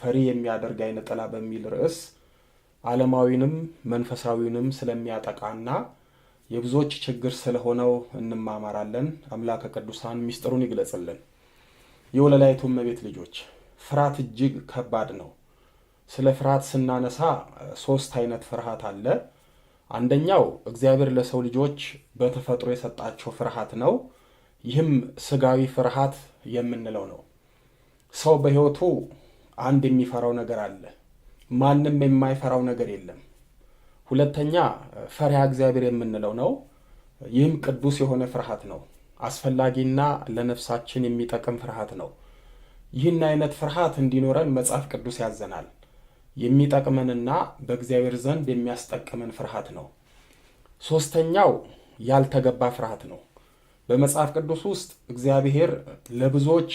ፈሪ የሚያደርግ አይነ ጥላ በሚል ርዕስ ዓለማዊንም መንፈሳዊንም ስለሚያጠቃና የብዙዎች ችግር ስለሆነው እንማማራለን። አምላከ ቅዱሳን ሚስጥሩን ይግለጽልን። የወለላይቱ እመቤት ልጆች ፍርሃት እጅግ ከባድ ነው። ስለ ፍርሃት ስናነሳ ሶስት አይነት ፍርሃት አለ። አንደኛው እግዚአብሔር ለሰው ልጆች በተፈጥሮ የሰጣቸው ፍርሃት ነው። ይህም ስጋዊ ፍርሃት የምንለው ነው። ሰው በሕይወቱ አንድ የሚፈራው ነገር አለ። ማንም የማይፈራው ነገር የለም። ሁለተኛ ፈሪሃ እግዚአብሔር የምንለው ነው። ይህም ቅዱስ የሆነ ፍርሃት ነው። አስፈላጊና ለነፍሳችን የሚጠቅም ፍርሃት ነው። ይህን አይነት ፍርሃት እንዲኖረን መጽሐፍ ቅዱስ ያዘናል። የሚጠቅመንና በእግዚአብሔር ዘንድ የሚያስጠቅመን ፍርሃት ነው። ሶስተኛው ያልተገባ ፍርሃት ነው። በመጽሐፍ ቅዱስ ውስጥ እግዚአብሔር ለብዙዎች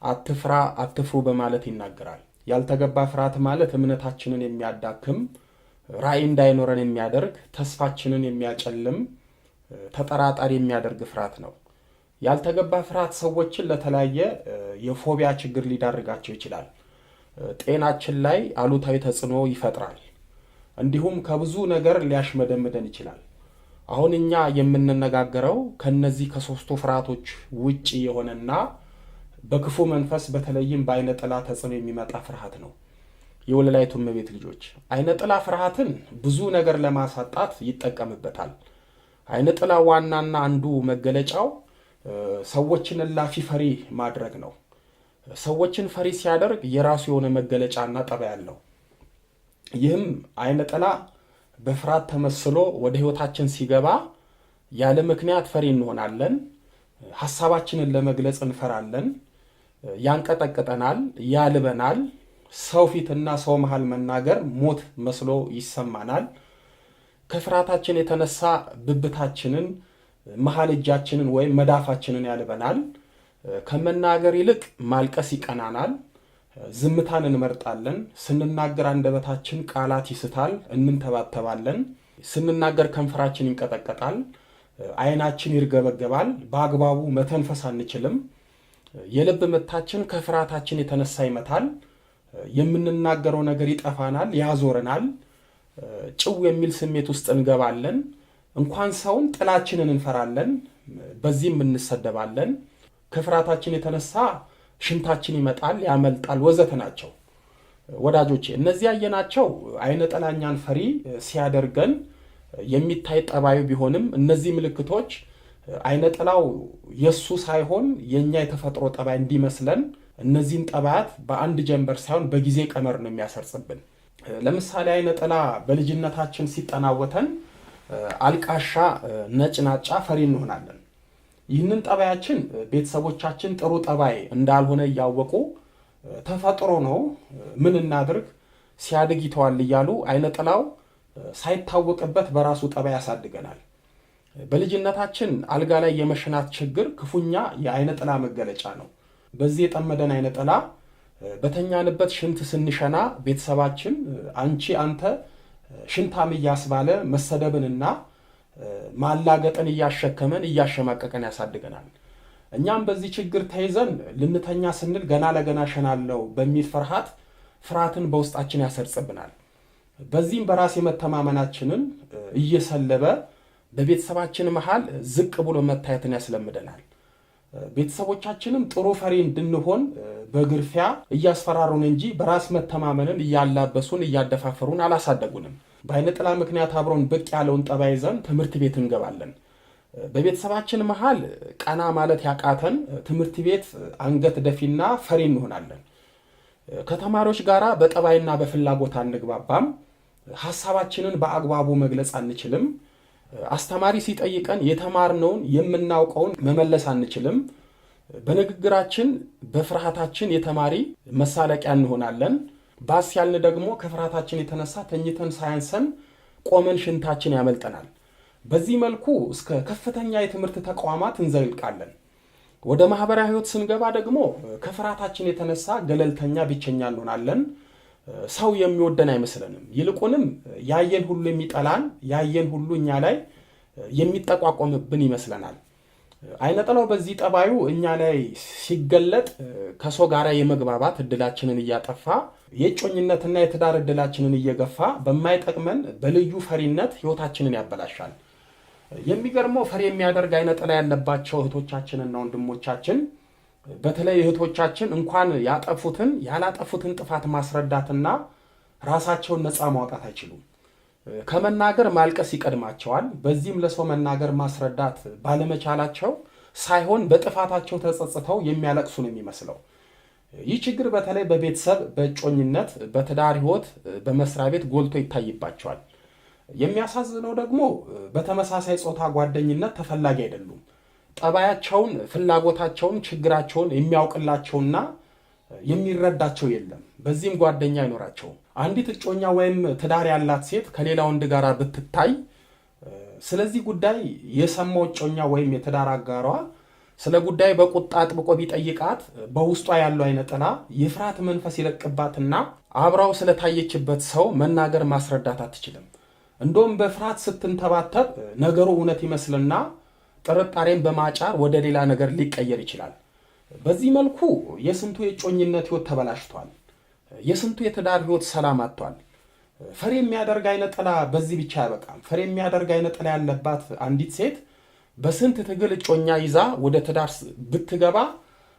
አትፍራ፣ አትፍሩ በማለት ይናገራል። ያልተገባ ፍርሃት ማለት እምነታችንን የሚያዳክም፣ ራዕይ እንዳይኖረን የሚያደርግ፣ ተስፋችንን የሚያጨልም፣ ተጠራጣሪ የሚያደርግ ፍርሃት ነው። ያልተገባ ፍርሃት ሰዎችን ለተለያየ የፎቢያ ችግር ሊዳርጋቸው ይችላል። ጤናችን ላይ አሉታዊ ተጽዕኖ ይፈጥራል። እንዲሁም ከብዙ ነገር ሊያሽመደምደን ይችላል። አሁን እኛ የምንነጋገረው ከነዚህ ከሶስቱ ፍርሃቶች ውጪ የሆነና በክፉ መንፈስ በተለይም በአይነ ጥላ ተጽዕኖ የሚመጣ ፍርሃት ነው። የወለላይቱ እመቤት ልጆች አይነ ጥላ ፍርሃትን ብዙ ነገር ለማሳጣት ይጠቀምበታል። አይነ ጥላ ዋናና አንዱ መገለጫው ሰዎችን እላፊ ፈሪ ማድረግ ነው። ሰዎችን ፈሪ ሲያደርግ የራሱ የሆነ መገለጫና ጠባይ አለው። ይህም አይነ ጥላ በፍርሃት ተመስሎ ወደ ሕይወታችን ሲገባ ያለ ምክንያት ፈሪ እንሆናለን። ሐሳባችንን ለመግለጽ እንፈራለን። ያንቀጠቅጠናል፣ ያልበናል። ሰው ፊትና ሰው መሃል መናገር ሞት መስሎ ይሰማናል። ከፍርሃታችን የተነሳ ብብታችንን፣ መሃል እጃችንን ወይም መዳፋችንን ያልበናል። ከመናገር ይልቅ ማልቀስ ይቀናናል። ዝምታን እንመርጣለን። ስንናገር አንደበታችን ቃላት ይስታል፣ እንንተባተባለን። ስንናገር ከንፈራችን ይንቀጠቀጣል፣ ዓይናችን ይርገበገባል። በአግባቡ መተንፈስ አንችልም። የልብ ምታችን ከፍርሃታችን የተነሳ ይመታል። የምንናገረው ነገር ይጠፋናል፣ ያዞረናል። ጭው የሚል ስሜት ውስጥ እንገባለን። እንኳን ሰውን ጥላችንን እንፈራለን፣ በዚህም እንሰደባለን። ከፍርሃታችን የተነሳ ሽንታችን ይመጣል፣ ያመልጣል፣ ወዘተ ናቸው። ወዳጆቼ እነዚህ ያየናቸው አይነ ጥላኛን ፈሪ ሲያደርገን የሚታይ ጠባዩ ቢሆንም እነዚህ ምልክቶች አይነ ጥላው የሱ ሳይሆን የኛ የተፈጥሮ ጠባይ እንዲመስለን እነዚህን ጠባያት በአንድ ጀንበር ሳይሆን በጊዜ ቀመር ነው የሚያሰርጽብን። ለምሳሌ አይነ ጥላ በልጅነታችን ሲጠናወተን አልቃሻ፣ ነጭናጫ፣ ፈሪ እንሆናለን። ይህንን ጠባያችን ቤተሰቦቻችን ጥሩ ጠባይ እንዳልሆነ እያወቁ ተፈጥሮ ነው ምን እናድርግ ሲያድግ ይተዋል እያሉ አይነ ጥላው ሳይታወቅበት በራሱ ጠባይ ያሳድገናል። በልጅነታችን አልጋ ላይ የመሽናት ችግር ክፉኛ የአይነ ጥላ መገለጫ ነው። በዚህ የጠመደን አይነ ጥላ በተኛንበት ሽንት ስንሸና ቤተሰባችን አንቺ፣ አንተ ሽንታም እያስባለ መሰደብንና ማላገጥን እያሸከመን እያሸማቀቀን ያሳድገናል። እኛም በዚህ ችግር ተይዘን ልንተኛ ስንል ገና ለገና ሸናለው በሚል ፍርሃትን በውስጣችን ያሰርጽብናል። በዚህም በራስ የመተማመናችንን እየሰለበ በቤተሰባችን መሃል ዝቅ ብሎ መታየትን ያስለምደናል። ቤተሰቦቻችንም ጥሩ ፈሪ እንድንሆን በግርፊያ እያስፈራሩን እንጂ በራስ መተማመንን እያላበሱን እያደፋፈሩን አላሳደጉንም። በአይነ ጥላ ምክንያት አብሮን ብቅ ያለውን ጠባይ ይዘን ትምህርት ቤት እንገባለን። በቤተሰባችን መሃል ቀና ማለት ያቃተን ትምህርት ቤት አንገት ደፊና ፈሪ እንሆናለን። ከተማሪዎች ጋር በጠባይና በፍላጎት አንግባባም። ሐሳባችንን በአግባቡ መግለጽ አንችልም። አስተማሪ ሲጠይቀን የተማርነውን የምናውቀውን መመለስ አንችልም። በንግግራችን በፍርሃታችን የተማሪ መሳለቂያ እንሆናለን። ባስ ያልን ደግሞ ከፍርሃታችን የተነሳ ተኝተን ሳያንሰን ቆመን ሽንታችን ያመልጠናል። በዚህ መልኩ እስከ ከፍተኛ የትምህርት ተቋማት እንዘልቃለን። ወደ ማህበራዊ ሕይወት ስንገባ ደግሞ ከፍርሃታችን የተነሳ ገለልተኛ፣ ብቸኛ እንሆናለን። ሰው የሚወደን አይመስለንም። ይልቁንም ያየን ሁሉ የሚጠላን፣ ያየን ሁሉ እኛ ላይ የሚጠቋቆምብን ይመስለናል። አይነጥላው በዚህ ጠባዩ እኛ ላይ ሲገለጥ ከሰው ጋር የመግባባት እድላችንን እያጠፋ የጮኝነትና የትዳር እድላችንን እየገፋ በማይጠቅመን በልዩ ፈሪነት ህይወታችንን ያበላሻል። የሚገርመው ፈሪ የሚያደርግ አይነጥላ ያለባቸው እህቶቻችንና ወንድሞቻችን በተለይ እህቶቻችን እንኳን ያጠፉትን ያላጠፉትን ጥፋት ማስረዳትና ራሳቸውን ነፃ ማውጣት አይችሉም። ከመናገር ማልቀስ ይቀድማቸዋል። በዚህም ለሰው መናገር ማስረዳት ባለመቻላቸው ሳይሆን በጥፋታቸው ተጸጽተው የሚያለቅሱ ነው የሚመስለው። ይህ ችግር በተለይ በቤተሰብ፣ በእጮኝነት፣ በትዳር ህይወት፣ በመስሪያ ቤት ጎልቶ ይታይባቸዋል። የሚያሳዝነው ደግሞ በተመሳሳይ ጾታ ጓደኝነት ተፈላጊ አይደሉም። ጠባያቸውን፣ ፍላጎታቸውን፣ ችግራቸውን የሚያውቅላቸውና የሚረዳቸው የለም። በዚህም ጓደኛ አይኖራቸውም። አንዲት እጮኛ ወይም ትዳር ያላት ሴት ከሌላ ወንድ ጋር ብትታይ ስለዚህ ጉዳይ የሰማው እጮኛ ወይም የትዳር አጋሯ ስለ ጉዳይ በቁጣ አጥብቆ ቢጠይቃት በውስጧ ያለው አይነጥላ የፍርሃት መንፈስ ይለቅባትና አብራው ስለታየችበት ሰው መናገር ማስረዳት አትችልም። እንደውም በፍርሃት ስትንተባተብ ነገሩ እውነት ይመስልና ጥርጣሬን በማጫር ወደ ሌላ ነገር ሊቀየር ይችላል። በዚህ መልኩ የስንቱ የጮኝነት ህይወት ተበላሽቷል። የስንቱ የትዳር ህይወት ሰላም አጥቷል። ፈሪ የሚያደርግ አይነጥላ በዚህ ብቻ አይበቃም። ፈሪ የሚያደርግ አይነጥላ ያለባት አንዲት ሴት በስንት ትግል እጮኛ ይዛ ወደ ትዳር ብትገባ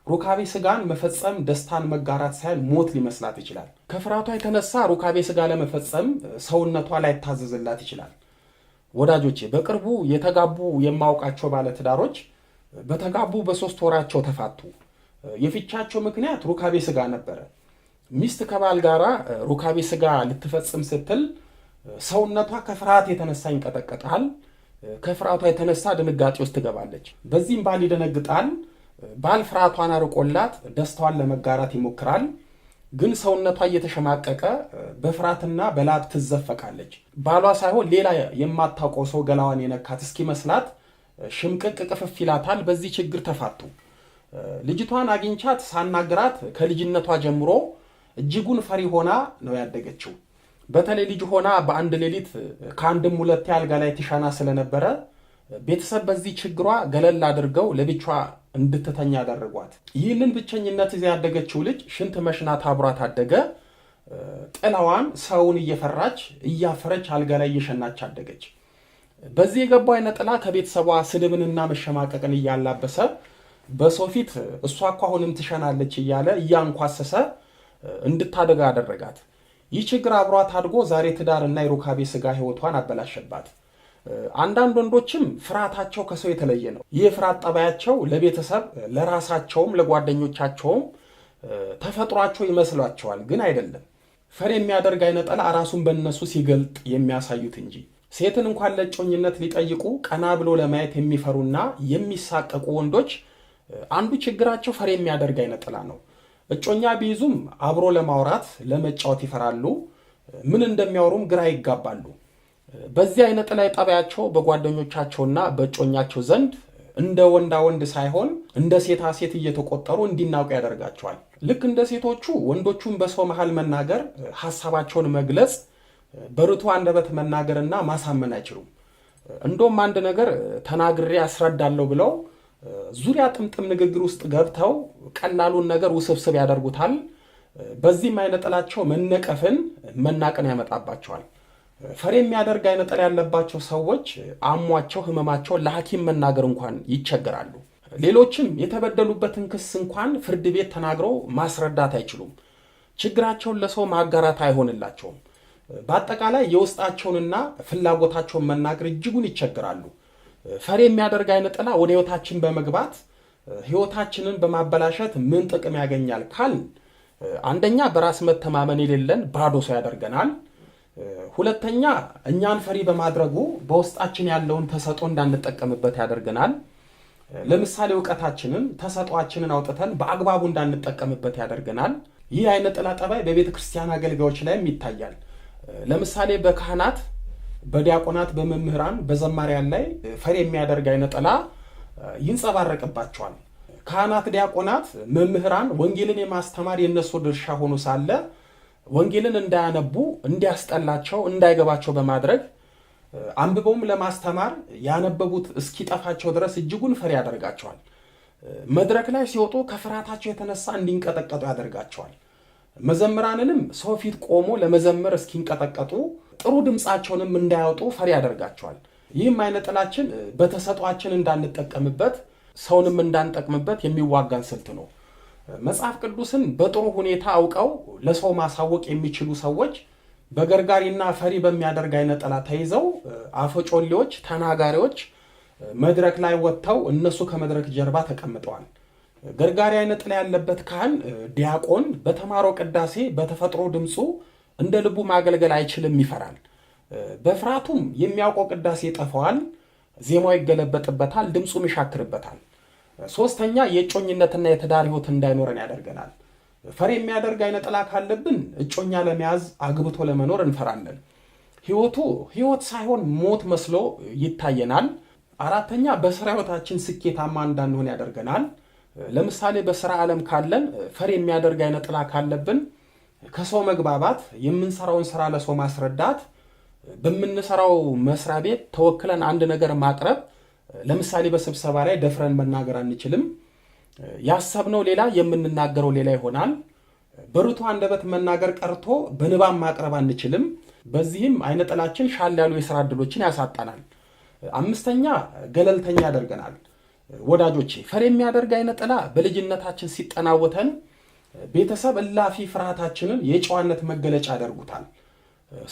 ሩካቤ ስጋን መፈጸም ደስታን መጋራት ሳይሆን ሞት ሊመስላት ይችላል። ከፍርሃቷ የተነሳ ሩካቤ ስጋ ለመፈጸም ሰውነቷ ላይታዘዝላት ይችላል። ወዳጆቼ በቅርቡ የተጋቡ የማውቃቸው ባለትዳሮች በተጋቡ በ3 ወራቸው ተፋቱ። የፍቻቸው ምክንያት ሩካቤ ስጋ ነበረ። ሚስት ከባል ጋራ ሩካቤ ስጋ ልትፈጽም ስትል ሰውነቷ ከፍርሃት የተነሳ ይንቀጠቀጣል። ከፍርሃቷ የተነሳ ድንጋጤ ውስጥ ትገባለች። በዚህም ባል ይደነግጣል። ባል ፍርሃቷን አርቆላት ደስታዋን ለመጋራት ይሞክራል። ግን ሰውነቷ እየተሸማቀቀ በፍርሃትና በላብ ትዘፈቃለች። ባሏ ሳይሆን ሌላ የማታውቀው ሰው ገላዋን የነካት እስኪመስላት ሽምቅቅ ቅፍፍ ይላታል። በዚህ ችግር ተፋቱ። ልጅቷን አግኝቻት ሳናግራት ከልጅነቷ ጀምሮ እጅጉን ፈሪ ሆና ነው ያደገችው። በተለይ ልጅ ሆና በአንድ ሌሊት ከአንድም ሁለቴ አልጋ ላይ ትሻና ስለነበረ ቤተሰብ በዚህ ችግሯ ገለል አድርገው ለብቻ እንድትተኛ ያደረጓት። ይህንን ብቸኝነት ይዛ ያደገችው ልጅ ሽንት መሽናት አብሯት አደገ። ጥላዋን ሰውን እየፈራች እያፈረች አልጋ ላይ እየሸናች አደገች። በዚህ የገባው አይነጥላ ከቤተሰቧ ስድብንና መሸማቀቅን እያላበሰ በሰው ፊት እሷ እኮ አሁንም ትሸናለች እያለ እያንኳሰሰ እንድታደጋ አደረጋት። ይህ ችግር አብሯት አድጎ ዛሬ ትዳርና የሩካቤ ስጋ ህይወቷን አበላሸባት። አንዳንድ ወንዶችም ፍርሃታቸው ከሰው የተለየ ነው። ይህ ፍርሃት ጠባያቸው ለቤተሰብ፣ ለራሳቸውም፣ ለጓደኞቻቸውም ተፈጥሯቸው ይመስሏቸዋል፣ ግን አይደለም። ፈሪ የሚያደርግ አይነጥላ ራሱን በእነሱ ሲገልጥ የሚያሳዩት እንጂ። ሴትን እንኳን ለእጮኝነት ሊጠይቁ ቀና ብሎ ለማየት የሚፈሩና የሚሳቀቁ ወንዶች አንዱ ችግራቸው ፈሪ የሚያደርግ አይነጥላ ነው። እጮኛ ቢይዙም አብሮ ለማውራት ለመጫወት ይፈራሉ። ምን እንደሚያወሩም ግራ ይጋባሉ። በዚህ አይነጥላ ጠባያቸው በጓደኞቻቸውና በእጮኛቸው ዘንድ እንደ ወንዳ ወንድ ሳይሆን እንደ ሴታ ሴት እየተቆጠሩ እንዲናውቁ ያደርጋቸዋል። ልክ እንደ ሴቶቹ ወንዶቹን በሰው መሃል መናገር፣ ሐሳባቸውን መግለጽ፣ በርቱ አንደበት መናገርና ማሳመን አይችሉም። እንደውም አንድ ነገር ተናግሬ አስረዳለሁ ብለው ዙሪያ ጥምጥም ንግግር ውስጥ ገብተው ቀላሉን ነገር ውስብስብ ያደርጉታል። በዚህም አይነጥላቸው መነቀፍን፣ መናቅን ያመጣባቸዋል። ፈሪ የሚያደርግ አይነጥላ ያለባቸው ሰዎች አሟቸው ህመማቸው ለሐኪም መናገር እንኳን ይቸገራሉ። ሌሎችም የተበደሉበትን ክስ እንኳን ፍርድ ቤት ተናግረው ማስረዳት አይችሉም። ችግራቸውን ለሰው ማጋራት አይሆንላቸውም። በአጠቃላይ የውስጣቸውንና ፍላጎታቸውን መናገር እጅጉን ይቸግራሉ። ፈሪ የሚያደርግ አይነጥላ ወደ ህይወታችን በመግባት ህይወታችንን በማበላሸት ምን ጥቅም ያገኛል ካል፣ አንደኛ በራስ መተማመን የሌለን ባዶ ሰው ያደርገናል። ሁለተኛ እኛን ፈሪ በማድረጉ በውስጣችን ያለውን ተሰጦ እንዳንጠቀምበት ያደርገናል። ለምሳሌ ዕውቀታችንን ተሰጧችንን አውጥተን በአግባቡ እንዳንጠቀምበት ያደርገናል። ይህ አይነጥላ ጠባይ በቤተ ክርስቲያን አገልጋዮች ላይም ይታያል። ለምሳሌ በካህናት፣ በዲያቆናት፣ በመምህራን፣ በዘማሪያን ላይ ፈሪ የሚያደርግ አይነጥላ ይንጸባረቅባቸዋል። ካህናት፣ ዲያቆናት፣ መምህራን ወንጌልን የማስተማር የነሱ ድርሻ ሆኖ ሳለ ወንጌልን እንዳያነቡ፣ እንዲያስጠላቸው፣ እንዳይገባቸው በማድረግ አንብበውም ለማስተማር ያነበቡት እስኪጠፋቸው ድረስ እጅጉን ፈሪ ያደርጋቸዋል። መድረክ ላይ ሲወጡ ከፍርሃታቸው የተነሳ እንዲንቀጠቀጡ ያደርጋቸዋል። መዘምራንንም ሰው ፊት ቆሞ ለመዘመር እስኪንቀጠቀጡ ጥሩ ድምፃቸውንም እንዳያወጡ ፈሪ ያደርጋቸዋል። ይህም አይነ ጥላችን በተሰጧችን እንዳንጠቀምበት ሰውንም እንዳንጠቅምበት የሚዋጋን ስልት ነው። መጽሐፍ ቅዱስን በጥሩ ሁኔታ አውቀው ለሰው ማሳወቅ የሚችሉ ሰዎች በገርጋሪና ፈሪ በሚያደርግ አይነ ጥላ ተይዘው አፈጮሌዎች፣ ተናጋሪዎች መድረክ ላይ ወጥተው እነሱ ከመድረክ ጀርባ ተቀምጠዋል። ገርጋሪ አይነ ጥላ ያለበት ካህን ዲያቆን በተማረው ቅዳሴ በተፈጥሮ ድምፁ እንደ ልቡ ማገልገል አይችልም፣ ይፈራል። በፍርሃቱም የሚያውቀው ቅዳሴ ይጠፋዋል፣ ዜማው ይገለበጥበታል፣ ድምፁም ይሻክርበታል። ሶስተኛ የእጮኝነትና የትዳር ህይወት እንዳይኖረን ያደርገናል። ፈሪ የሚያደርግ አይነ ጥላ ካለብን እጮኛ ለመያዝ አግብቶ ለመኖር እንፈራለን። ህይወቱ ህይወት ሳይሆን ሞት መስሎ ይታየናል። አራተኛ በስራ ህይወታችን ስኬታማ እንዳንሆን ያደርገናል። ለምሳሌ በስራ ዓለም ካለን ፈሪ የሚያደርግ አይነ ጥላ ካለብን ከሰው መግባባት፣ የምንሰራውን ስራ ለሰው ማስረዳት፣ በምንሰራው መስሪያ ቤት ተወክለን አንድ ነገር ማቅረብ፣ ለምሳሌ በስብሰባ ላይ ደፍረን መናገር አንችልም። ያሰብነው ሌላ የምንናገረው ሌላ ይሆናል። በርቱ አንደበት መናገር ቀርቶ በንባብ ማቅረብ አንችልም። በዚህም አይነ ጥላችን ሻል ያሉ የሥራ ዕድሎችን ያሳጣናል። አምስተኛ ገለልተኛ ያደርገናል። ወዳጆቼ ፈሪ የሚያደርግ አይነ ጥላ በልጅነታችን ሲጠናወተን ቤተሰብ እላፊ ፍርሃታችንን የጨዋነት መገለጫ ያደርጉታል።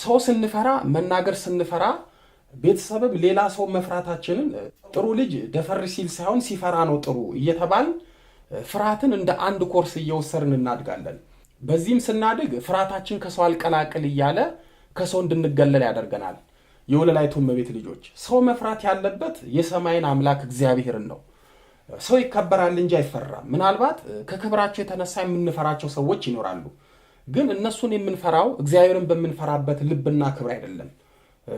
ሰው ስንፈራ፣ መናገር ስንፈራ ቤተሰብም ሌላ ሰው መፍራታችንን ጥሩ ልጅ ደፈር ሲል ሳይሆን ሲፈራ ነው ጥሩ እየተባል ፍርሃትን እንደ አንድ ኮርስ እየወሰድን እናድጋለን። በዚህም ስናድግ ፍርሃታችን ከሰው አልቀላቅል እያለ ከሰው እንድንገለል ያደርገናል። የወለላይቱ እመቤት ልጆች ሰው መፍራት ያለበት የሰማይን አምላክ እግዚአብሔርን ነው። ሰው ይከበራል እንጂ አይፈራም። ምናልባት ከክብራቸው የተነሳ የምንፈራቸው ሰዎች ይኖራሉ። ግን እነሱን የምንፈራው እግዚአብሔርን በምንፈራበት ልብና ክብር አይደለም።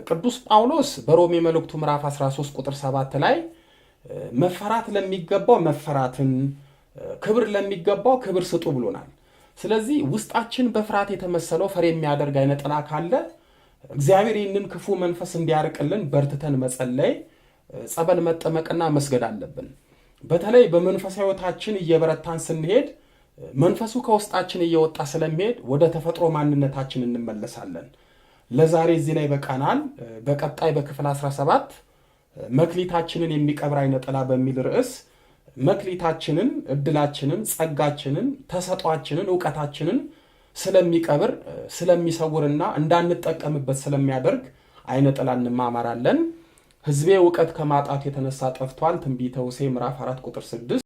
ቅዱስ ጳውሎስ በሮሜ መልእክቱ ምዕራፍ 13 ቁጥር 7 ላይ መፈራት ለሚገባው መፈራትን፣ ክብር ለሚገባው ክብር ስጡ ብሎናል። ስለዚህ ውስጣችን በፍርሃት የተመሰለው ፈሪ የሚያደርግ አይነ ጥላ ካለ እግዚአብሔር ይህንን ክፉ መንፈስ እንዲያርቅልን በርትተን መጸለይ፣ ጸበል መጠመቅና መስገድ አለብን። በተለይ በመንፈሳዊ ሕይወታችን እየበረታን ስንሄድ መንፈሱ ከውስጣችን እየወጣ ስለሚሄድ ወደ ተፈጥሮ ማንነታችን እንመለሳለን። ለዛሬ እዚህ ላይ በቃናል። በቀጣይ በክፍል 17 መክሊታችንን የሚቀብር አይነ ጥላ በሚል ርዕስ መክሊታችንን፣ እድላችንን፣ ጸጋችንን፣ ተሰጧችንን፣ እውቀታችንን ስለሚቀብር ስለሚሰውርና እንዳንጠቀምበት ስለሚያደርግ አይነ ጥላ እንማማራለን። ሕዝቤ እውቀት ከማጣቱ የተነሳ ጠፍቷል። ትንቢተ ሆሴዕ ምዕራፍ 4 ቁጥር 6